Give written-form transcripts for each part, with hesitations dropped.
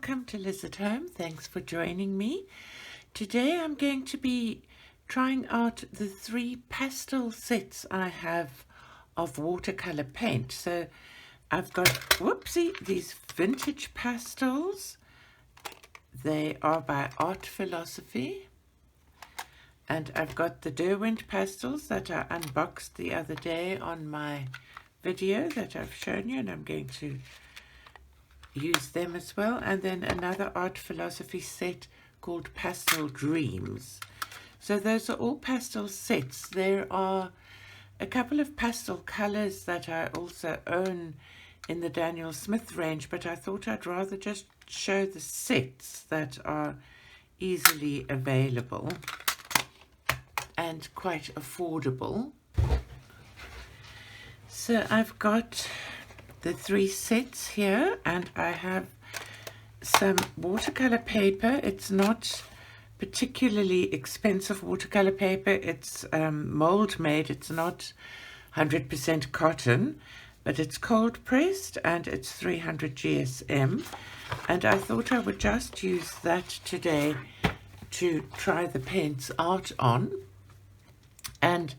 welcome to Liz at Home. Thanks for joining me. Today I'm going to be trying out the 3 pastel sets I have of watercolor paint. So I've got, these vintage pastels. They are by Art Philosophy. And I've got the Derwent pastels that I unboxed the other day on my video that I've shown you, and I'm going to use them as well. And then another Art Philosophy set called Pastel Dreams. So those are all pastel sets. There are a couple of pastel colors that I also own in the Daniel Smith range, but I thought I'd rather just show the sets that are easily available and quite affordable. So I've got the 3 sets here, and I have some watercolor paper. It's not particularly expensive watercolor paper. It's mold made. It's not 100% cotton, but it's cold pressed and it's 300 GSM. And I thought I would just use that today to try the paints out on. And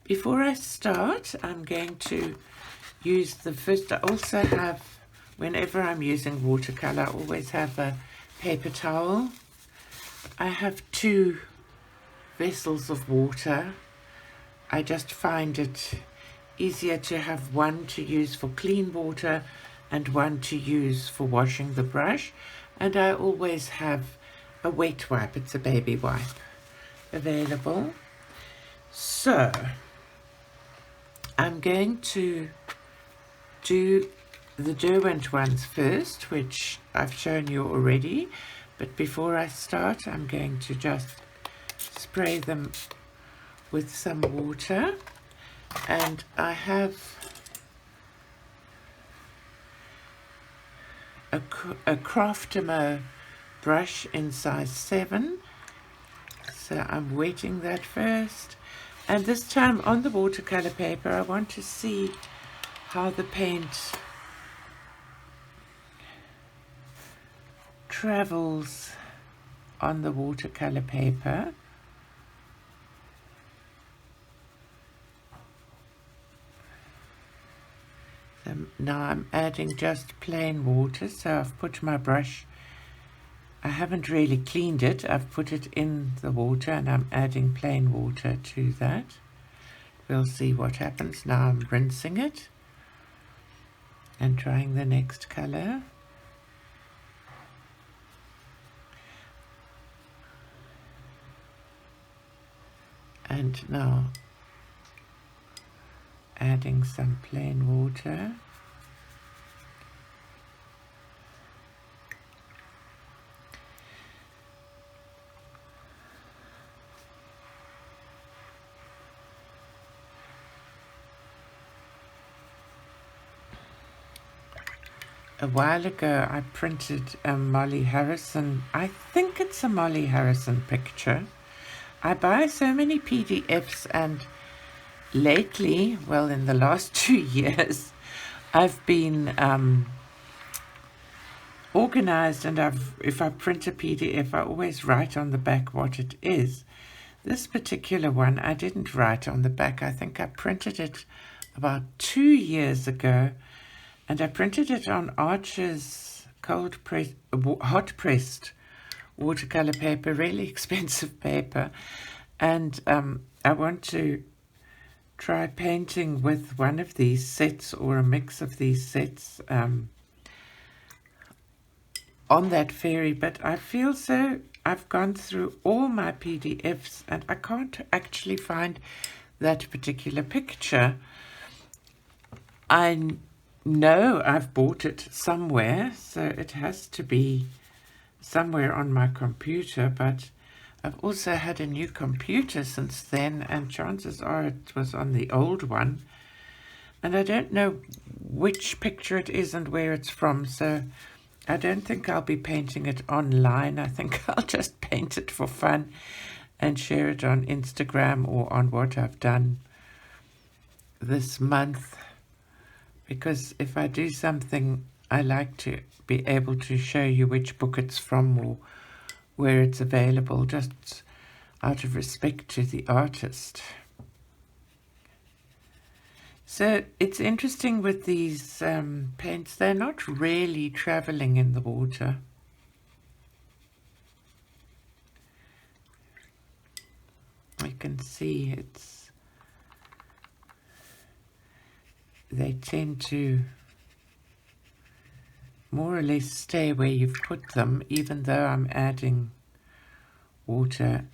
before I start, I'm going to use the first. I also have, whenever I'm using watercolor, I always have a paper towel. I have 2 vessels of water. I just find it easier to have one to use for clean water and one to use for washing the brush. And I always have a wet wipe, it's a baby wipe, available. So I'm going to do the Derwent ones first, which I've shown you already, but before I start I'm going to just spray them with some water. And I have a Craftimo brush in size 7, so I'm wetting that first. And this time on the watercolor paper I want to see how the paint travels on the watercolor paper. So now I'm adding just plain water, so I've put my brush, I haven't really cleaned it, I've put it in the water and I'm adding plain water to that. We'll see what happens. Now I'm rinsing it and trying the next color. And now adding some plain water. A while ago I printed a Molly Harrison, I think it's a Molly Harrison picture. I buy so many PDFs, and lately, well, in the last 2 years, I've been organized, and if I print a PDF, I always write on the back what it is. This particular one, I didn't write on the back. I think I printed it about 2 years ago, and I printed it on Archer's hot pressed watercolor paper, really expensive paper. And I want to try painting with one of these sets or a mix of these sets on that fairy, but I feel so I've gone through all my PDFs and I can't actually find that particular picture. I know I've bought it somewhere, so it has to be somewhere on my computer, but I've also had a new computer since then, and chances are it was on the old one, and I don't know which picture it is and where it's from, so I don't think I'll be painting it online. I think I'll just paint it for fun and share it on Instagram or on what I've done this month, because if I do something I like to be able to show you which book it's from or where it's available, just out of respect to the artist. So it's interesting with these paints, they're not really traveling in the water. You can see they tend to more or less stay where you've put them, even though I'm adding water.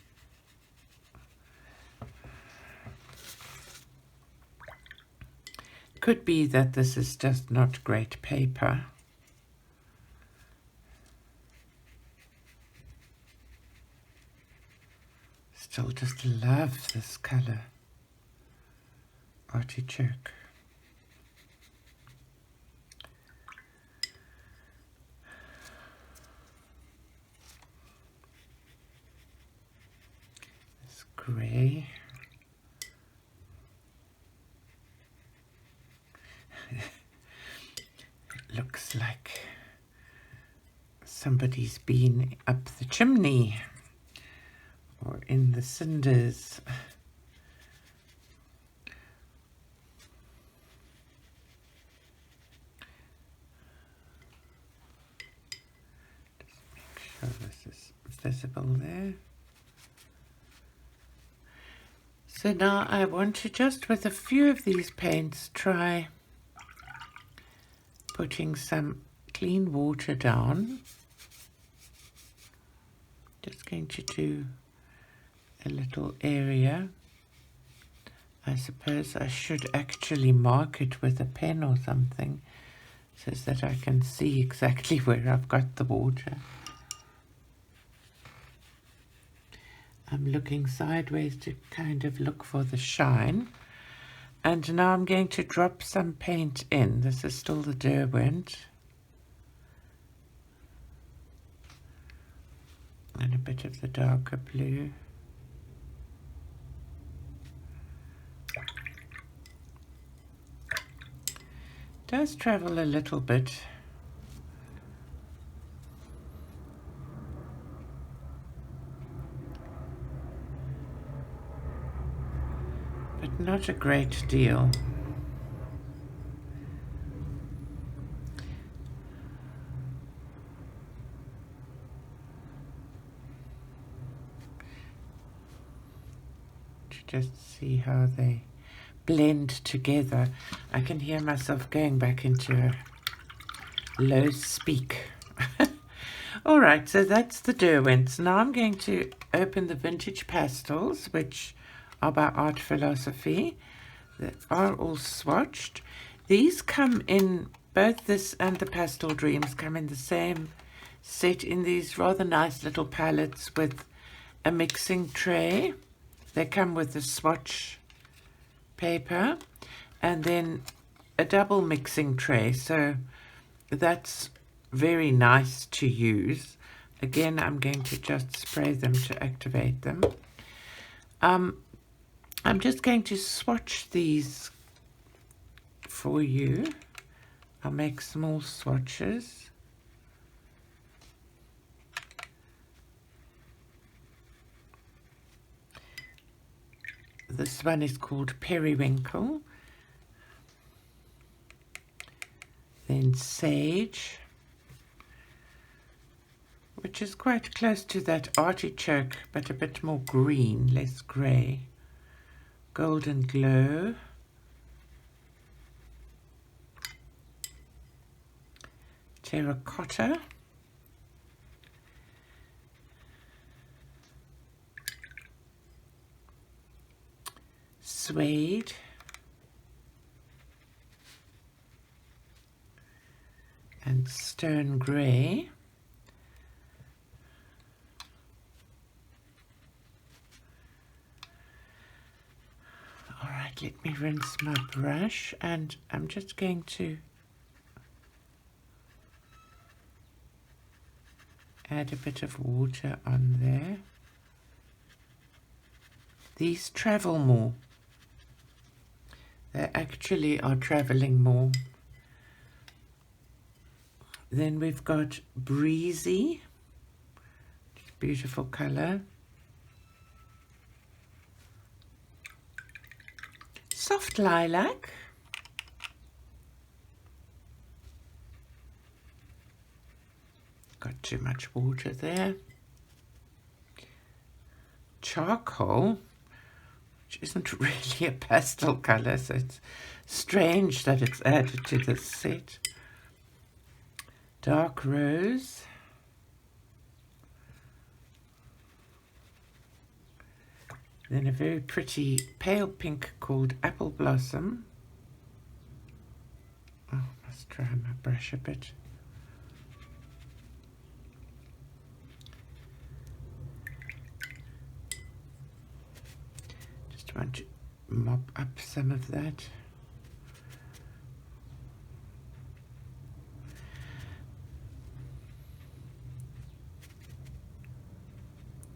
Could be that this is just not great paper. Still just love this color, artichoke. This grey. It looks like somebody's been up the chimney or in the cinders. Just make sure this is visible there. So now I want to just with a few of these paints try putting some clean water down. Just going to do a little area. I suppose I should actually mark it with a pen or something so that I can see exactly where I've got the water. I'm looking sideways to kind of look for the shine. And now I'm going to drop some paint in. This is still the Derwent. And a bit of the darker blue. Does travel a little bit. But not a great deal. To just see how they blend together. I can hear myself going back into a low speak. All right, so that's the Derwents. Now I'm going to open the Vintage Pastels, which are by Art Philosophy. They are all swatched. These come in, both this and the Pastel Dreams come in the same set in these rather nice little palettes with a mixing tray. They come with a swatch paper and then a double mixing tray, so that's very nice to use. Again, I'm going to just spray them to activate them. I'm just going to swatch these for you. I'll make small swatches. This one is called Periwinkle. Then Sage, which is quite close to that artichoke, but a bit more green, less grey. Golden Glow. Terracotta. Suede. And Stone Grey. All right, let me rinse my brush, and I'm just going to add a bit of water on there. These travel more. They actually are traveling more. Then we've got Breezy, beautiful color. Soft Lilac. Got too much water there. Charcoal, which isn't really a pastel color, so it's strange that it's added to this set. Dark Rose. Then a very pretty pale pink called Apple Blossom. Oh, must dry my brush a bit. Just want to mop up some of that.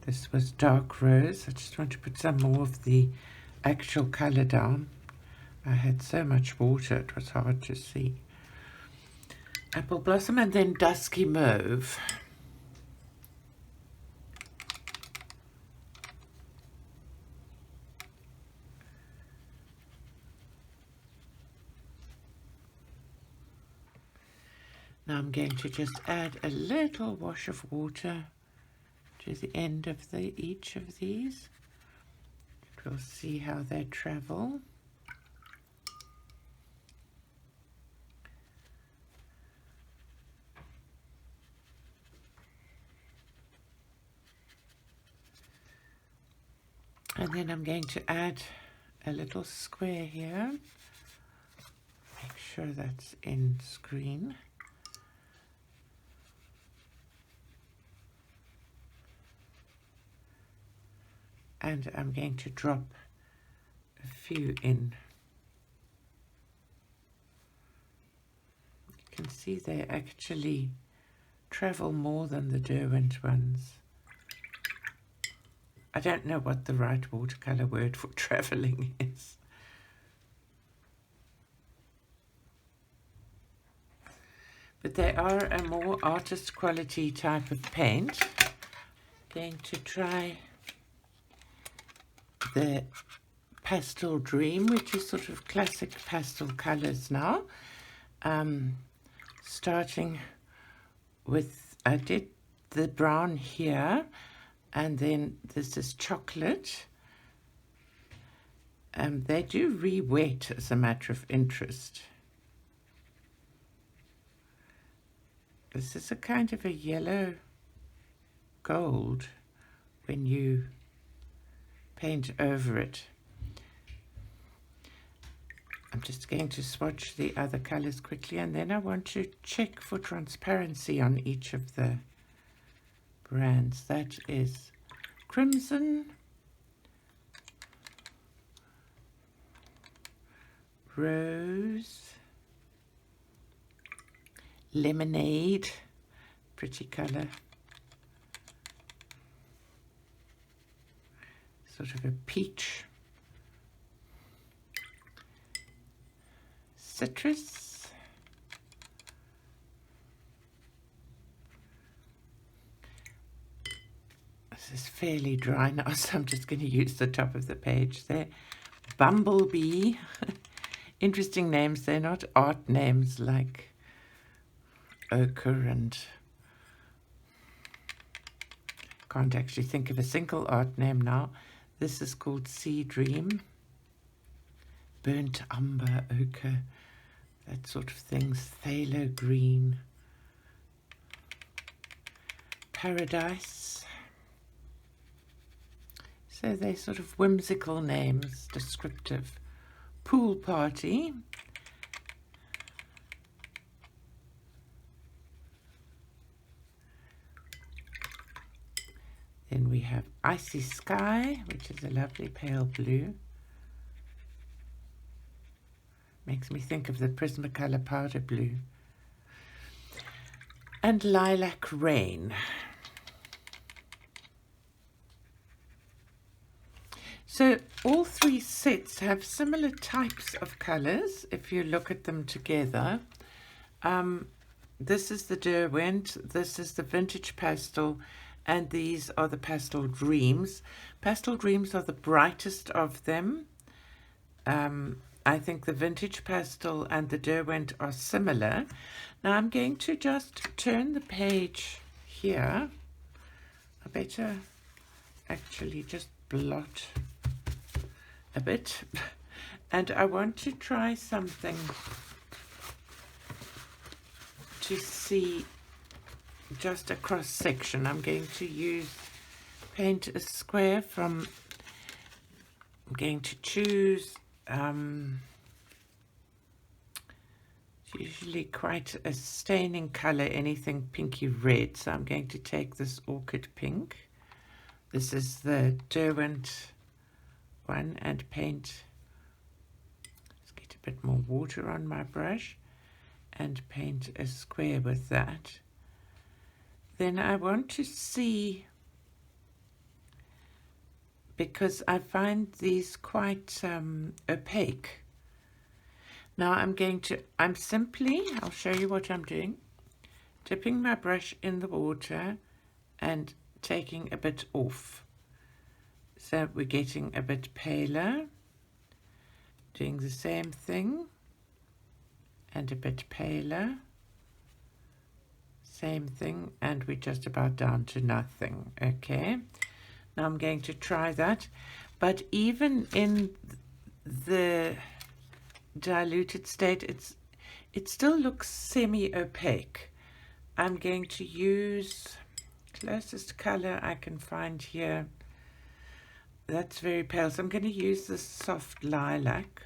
This was Dark Rose. I just want to put some more of the actual color down. I had so much water it was hard to see. Apple Blossom, and then Dusky Mauve. Now I'm going to just add a little wash of water to the end of each of these. We'll see how they travel. And then I'm going to add a little square here. Make sure that's in screen. And I'm going to drop a few in. You can see they actually travel more than the Derwent ones. I don't know what the right watercolor word for traveling is. But they are a more artist quality type of paint. Going to try the Pastel Dream, which is sort of classic pastel colors now. Starting with, I did the brown here, and then this is chocolate. They do re-wet as a matter of interest. This is a kind of a yellow gold when you paint over it. I'm just going to swatch the other colors quickly, and then I want to check for transparency on each of the brands. That is Crimson, Rose, Lemonade, pretty color, sort of a peach, Citrus, this is fairly dry now, so I'm just going to use the top of the page there. Bumblebee, interesting names. They're not art names like ochre, and can't actually think of a single art name now. This is called Sea Dream, burnt umber, ochre, that sort of things. Phthalo green, Paradise. So they're sort of whimsical names, descriptive. Pool Party, then we have Icy Sky, which is a lovely pale blue. Makes me think of the Prismacolor powder blue. And Lilac Rain. So all three sets have similar types of colors if you look at them together. this is the Derwent, this is the Vintage Pastel, and these are the Pastel Dreams. Pastel Dreams are the brightest of them. I think the Vintage Pastel and the Derwent are similar. Now I'm going to just turn the page here. I better actually just blot a bit. And I want to try something to see just a cross section. I'm going to paint a square from, I'm going to choose it's usually quite a staining color, anything pinky red. So I'm going to take this orchid pink. This is the Derwent one, and paint. Let's get a bit more water on my brush and paint a square with that. Then I want to see, because I find these quite opaque. Now I'll show you what I'm doing. Dipping my brush in the water and taking a bit off. So we're getting a bit paler. Doing the same thing. And a bit paler. Same thing, and we're just about down to nothing. Okay, now I'm going to try that, but even in the diluted state, it still looks semi-opaque. I'm going to use closest color I can find here. That's very pale, so I'm going to use this soft lilac.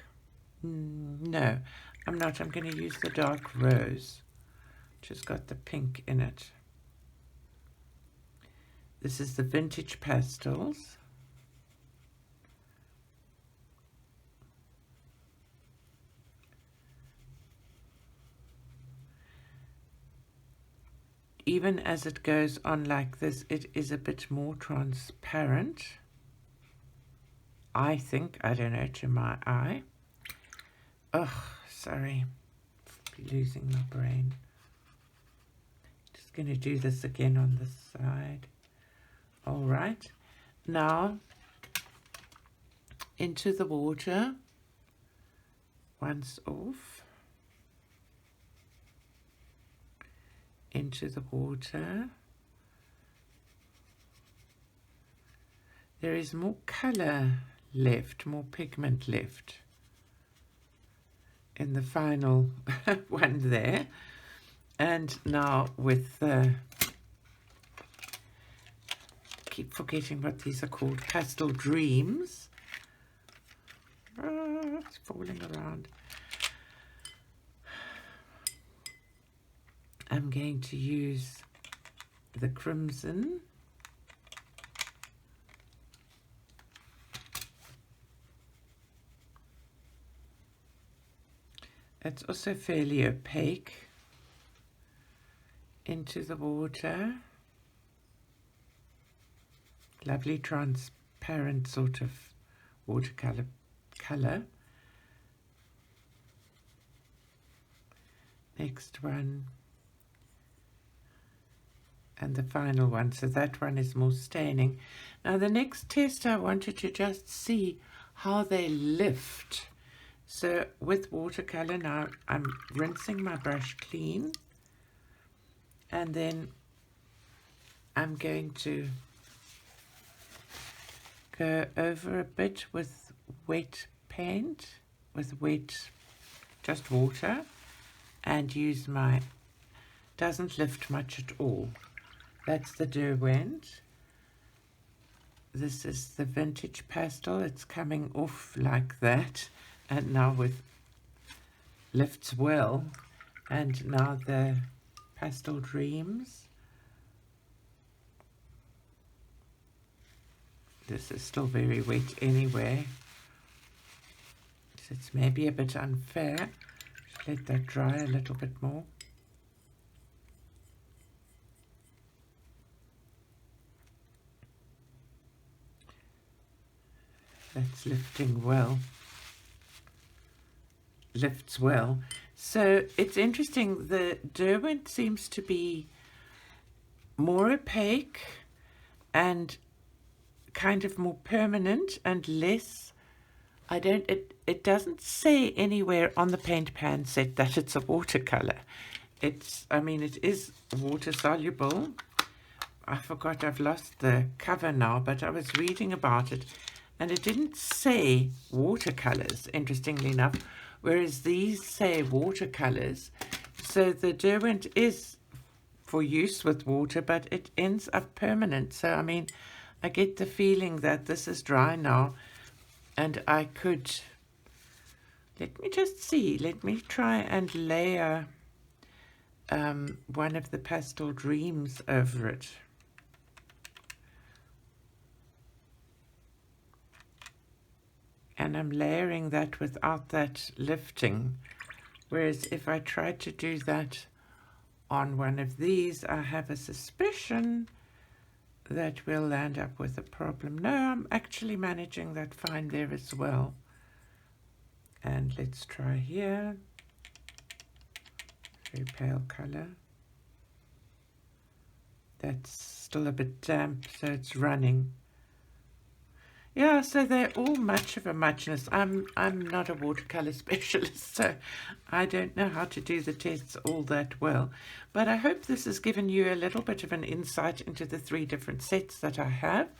No, I'm not. I'm going to use the dark rose, which has got the pink in it. This is the Vintage Pastels. Even as it goes on like this, it is a bit more transparent. I think, I don't know, to my eye. Oh, sorry, losing my brain. Just going to do this again on this side. All right, now into the water, once off, into the water. There is more color left, more pigment left in the final one there. And now with the, keep forgetting what these are called, Pastel Dreams. It's falling around. I'm going to use the crimson. It's also fairly opaque. Into the water. Lovely transparent sort of watercolor color. Next one. And the final one. So that one is more staining. Now the next test, I wanted to just see how they lift. So with watercolor, now I'm rinsing my brush clean. And then I'm going to go over a bit with wet paint, just water, and use my, doesn't lift much at all. That's the Derwent. This is the Vintage Pastel. It's coming off like that, and now with lifts well. And now the Pastel Dreams. This is still very wet anyway, so it's maybe a bit unfair. Just let that dry a little bit more. That's lifting well. Lifts well. So it's interesting, the Derwent seems to be more opaque and kind of more permanent and less, it doesn't say anywhere on the paint pan set that it's a watercolor. I mean, it is water soluble. I forgot, I've lost the cover now, but I was reading about it and it didn't say watercolors, interestingly enough, whereas these say watercolors. So the Derwent is for use with water, but it ends up permanent. So, I mean, I get the feeling that this is dry now and I could, let me just see, let me try and layer one of the Pastel Dreams over it. And I'm layering that without that lifting. Whereas if I try to do that on one of these, I have a suspicion that we'll land up with a problem. No, I'm actually managing that fine there as well. And let's try here. Very pale color. That's still a bit damp, so it's running. Yeah, so they're all much of a muchness. I'm not a watercolor specialist, so I don't know how to do the tests all that well. But I hope this has given you a little bit of an insight into the 3 different sets that I have.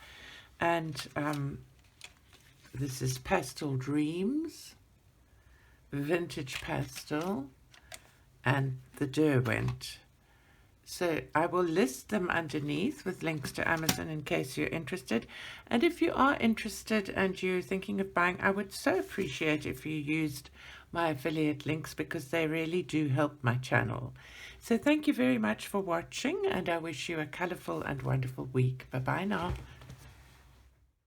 And this is Pastel Dreams, Vintage Pastel, and the Derwent. So I will list them underneath with links to Amazon in case you're interested. And if you are interested and you're thinking of buying, I would so appreciate if you used my affiliate links because they really do help my channel. So thank you very much for watching and I wish you a colorful and wonderful week. Bye-bye now.